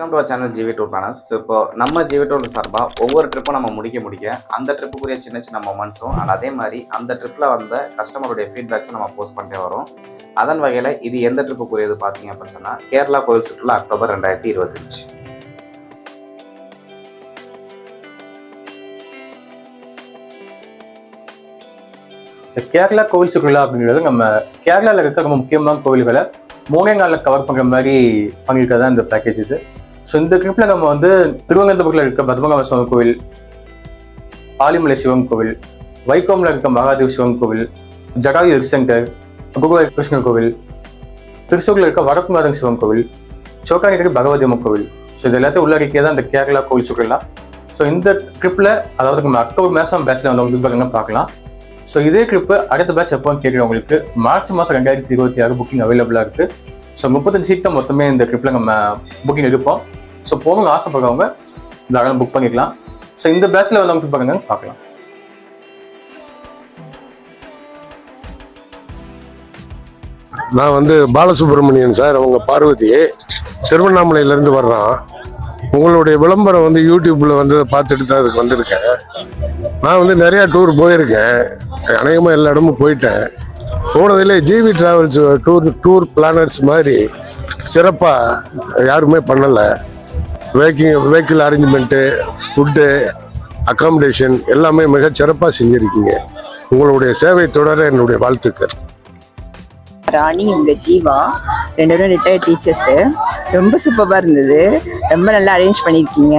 Welcome to our channel GV tour planners. இப்போ நம்ம GV tour சார்பாக ஒவ்வொரு ட்ரிப்பும் நம்ம முடிக்க அந்த ட்ரிப்புக்குரிய சின்ன சின்ன மொமெண்ட்ஸும் அண்ட் அதே மாதிரி அந்த ட்ரிப்பில் வந்த கஸ்டமருடைய ஃபீட்பேக்ஸும் நம்ம போஸ்ட் பண்ணிட்டே வரோம். அதன் வகையில் இது எந்த ட்ரிப்புக்குரியது பார்த்தீங்க அப்படின்னு சொன்னால் கேரளா கோயில் சுற்றுலா அக்டோபர் 2025. கேரளா கோவில் சுற்றுலா அப்படிங்கிறது நம்ம கேரளாவில் இருக்க ரொம்ப முக்கியமான கோவில்களை 3 நாளில் கவர் பண்ணுற மாதிரி பண்ணியிருக்கிறது தான் இந்த பேக்கேஜ் இது. ஸோ இந்த ட்ரிப்பில் நம்ம வந்து திருவனந்தபுரத்தில் இருக்க பத்மநாப சுவாமி கோவில், ஆலிமலை சிவன் கோவில், வைக்கோமில் இருக்க மகாதேவ் சிவன் கோவில், ஜடாயு ஹரிசங்கர், குருவாயூர் கிருஷ்ணர் கோவில், திருச்சூரில் இருக்க வடக்குமாரன் சிவன் கோவில், சோக்கானில் இருக்க பகவதி அம்மன் கோவில். ஸோ இது எல்லாத்தையும் உள்ளடக்கிய தான் இந்த கேரளா கோவில் சுற்றுலா. ஸோ இந்த ட்ரிப்பில் அதாவது நம்ம அக்டோபர் மாதம் பேட்சில் வந்து பார்க்கலாம். ஸோ இதே ட்ரிப்பு அடுத்த பேட்ச் எப்போ கேட்குறவங்களுக்கு மார்ச் மாதம் 2026 புக்கிங் அவைலபிளாக இருக்குது. ஸோ 35 சீட் தான் மொத்தமே இந்த ட்ரிப்பில் நம்ம புக்கிங் எடுப்போம். ஸோ போகணுங்க ஆசைப்படுறவங்க தாராளம் புக் பண்ணிக்கலாம். ஸோ இந்த பேட்சில் வந்தவங்க பாருங்க பார்க்கலாம். நான் வந்து பாலசுப்ரமணியன் சார், அவங்க பார்வதி திருவண்ணாமலையிலேருந்து வர்றான். உங்களுடைய விளம்பரம் வந்து யூடியூப்பில் வந்து பார்த்துட்டு தான் அதுக்கு வந்திருக்கேன். நான் வந்து நிறையா டூர் போயிருக்கேன், அநேகமாக எல்லா இடமும் போயிட்டேன். போனதில் ஜிவி டிராவல்ஸ் டூர் பிளானர்ஸ் மாதிரி சிறப்பாக யாருமே பண்ணலை. வெஹிக்கிள் அரேஞ்ச்மெண்ட்டு, ஃபுட்டு, அக்காமடேஷன் எல்லாமே மிக சிறப்பாக செஞ்சுருக்கீங்க. உங்களுடைய சேவை தொடர என்னுடைய வாழ்த்துக்கள். ராணி, இவங்க ஜீவா, 2 பேரும் ரிட்டையர்ட் டீச்சர்ஸு. ரொம்ப சூப்பராக இருந்தது, ரொம்ப நல்லா அரேஞ்ச் பண்ணியிருக்கீங்க,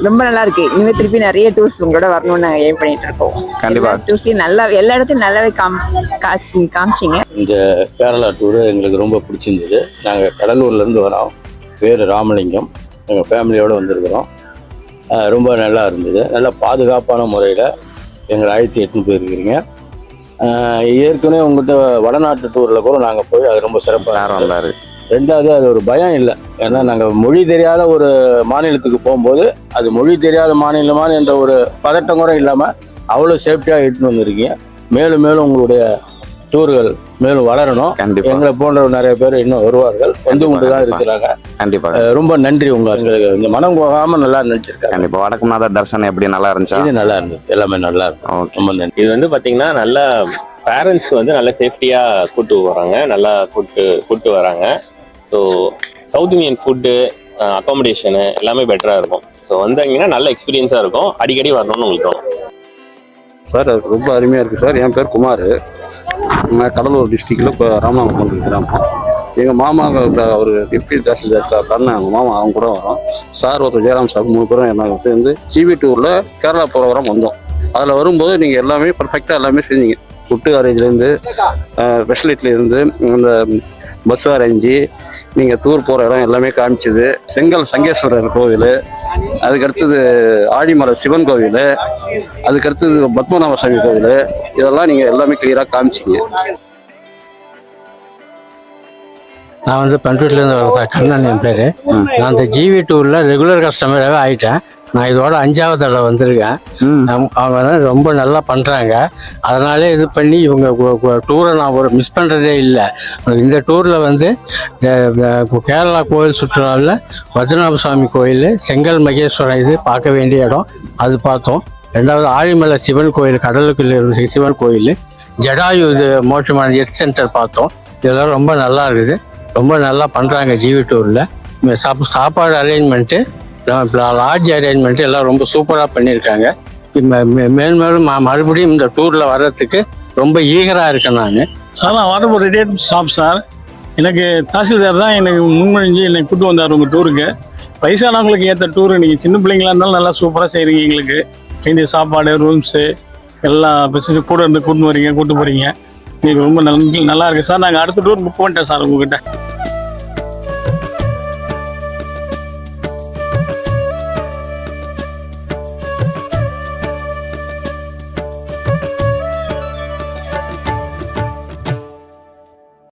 ரொம்ப நல்லா இருக்கு. இனிமேல் திருப்பி நிறைய டூர்ஸ் உங்களோட வரணும்னு நாங்கள் எய்ம் பண்ணிட்டு இருக்கோம். கண்டிப்பாக டூர்ஸையும் நல்லா எல்லா இடத்தையும் நல்லாவே காமிச்சிங்க. இந்த கேரளா டூரு எங்களுக்கு ரொம்ப பிடிச்சிருந்தது. நாங்கள் கடலூர்லேருந்து வரோம், பேர் ராமலிங்கம், எங்கள் ஃபேமிலியோடு வந்திருக்கிறோம். ரொம்ப நல்லா இருந்தது. நல்லா பாதுகாப்பான முறையில் எங்களை அழைத்து எடுத்துன்னு போயிருக்கிறீங்க. ஏற்கனவே உங்கள்கிட்ட வடநாட்டு டூரில் கூட நாங்கள் போய் அது ரொம்ப சிறப்பாக இருந்தார். ரெண்டாவது அது ஒரு பயம் இல்லை, ஏன்னா நாங்கள் மொழி தெரியாத ஒரு மாநிலத்துக்கு போகும்போது அது மொழி தெரியாத மாநிலமான என்ற ஒரு பதட்டம் கூட இல்லாமல் அவ்வளோ சேஃப்டியாக எடுத்துன்னு வந்திருக்கீங்க. மேலும் மேலும் உங்களுடைய டூர்கள் மேலும் வளரணும். எங்களை போன்ற நிறைய பேர் இன்னும் வருவார்கள், வந்து கொண்டு தான் இருக்கிறாங்க. கண்டிப்பாக ரொம்ப நன்றி. உங்களுக்கு இந்த மனம் போகாமல் நல்லா நினைச்சிருக்காங்க. கண்டிப்பாக வடக்குநாத தரிசனம் எப்படி நல்லா இருந்துச்சு? இது நல்லா இருந்தது, எல்லாமே நல்லா இருக்கும். ரொம்ப நன்றி. இது வந்து பார்த்தீங்கன்னா நல்லா பேரண்ட்ஸ்க்கு வந்து நல்லா சேஃப்டியாக கூப்பிட்டு வராங்க, நல்லா கூப்பிட்டு வராங்க. So south Indian food, accommodation எல்லாமே பெட்டராக இருக்கும். ஸோ வந்தீங்கன்னா நல்ல எக்ஸ்பீரியன்ஸாக இருக்கும், அடிக்கடி வரணும்னு உங்களுக்கு தோணும். சார் அது ரொம்ப அருமையாக இருக்குது சார். என் பேர் குமார், நான் கடலூர் டிஸ்ட்ரிக்டில் இப்போ ராமநாதபுரம் கிராமம். எங்கள் மாமா அவர் டிப்டி தாசில்தார் கண்ணன், அவங்க மாமா அவங்க கூட வரோம். சார் ஒருத்தர் ஜெயராம் சார், 3 பேரும் என்ன சேர்ந்து ஜிவி டூரில் கேரளா ப்ரோக்ராம் வந்தோம். அதில் வரும்போது நீங்கள் எல்லாமே பர்ஃபெக்டாக எல்லாமே செஞ்சீங்க. ஃபுட்டு அரேஞ்சிலேருந்து, ஃபெசிலிட்டிலேருந்து, இந்த பஸ் அரேஞ்சு, நீங்கள் டூர் போகிற இடம் எல்லாமே காமிச்சிது. செங்கல் சங்கேஸ்வரர் கோவில், அதுக்கடுத்தது ஆழிமலை சிவன் கோவில், அதுக்கடுத்தது பத்மநாப சாமி கோவில், இதெல்லாம் நீங்கள் எல்லாமே கிளியராக காமிச்சிங்க. நான் வந்து பண்ருட்டிலேருந்து வரேன், கண்ணன் என் பேர். நான் இந்த ஜிவி டூரில் ரெகுலர் கஸ்டமராகவே ஆகிட்டேன். நான் இதோட 5வது தடவை வந்திருக்கேன். அவங்க ரொம்ப நல்லா பண்ணுறாங்க. அதனாலே இது பண்ணி இவங்க டூரை நான் ஒரு மிஸ் பண்ணுறதே இல்லை. இந்த டூரில் வந்து கேரளா கோயில் சுற்றுலாவில் பத்மநாப சுவாமி கோயில், செங்கல் மகேஸ்வரன் இது பார்க்க வேண்டிய இடம், அது பார்த்தோம். 2வது ஆழிமலை சிவன் கோயில், கடலுக்குள்ள இருந்த சிவன் கோயில், ஜடாயு இது மோட்சமான எட் சென்டர் பார்த்தோம். இதெல்லாம் ரொம்ப நல்லா இருக்குது, ரொம்ப நல்லா பண்ணுறாங்க ஜிவி டூரில். சாப்பாடு அரேஞ்ச்மெண்ட்டு, லாட்ஜ் அரேஞ்ச்மெண்ட் எல்லாம் ரொம்ப சூப்பராக பண்ணியிருக்காங்க. மேலும் மறுபடியும் இந்த டூரில் வர்றதுக்கு ரொம்ப ஈகராக இருக்கேன் நான். சார் நான் வர ஒரு ரிட்டையர்ட் ஸ்டாஃப் சார். எனக்கு தாசில்தார் தான் எனக்கு முன்மொழிஞ்சு என்னை கூப்பிட்டு வந்தார் உங்கள் டூருக்கு. வயசானவங்களுக்கு ஏற்ற டூரு, நீங்கள் சின்ன பிள்ளைங்களா இருந்தாலும் நல்லா சூப்பராக செய்கிறீங்க. எங்களுக்கு வேண்டிய சாப்பாடு, ரூம்ஸு எல்லா ஃபெசிலிட்டி கூட இருந்து கூப்பிட்டு போகிறீங்க. எங்களுக்கு ரொம்ப நல்லா இருக்குது சார். நாங்கள் அடுத்த டூர் புக் பண்ணிட்டேன் சார் உங்ககிட்ட.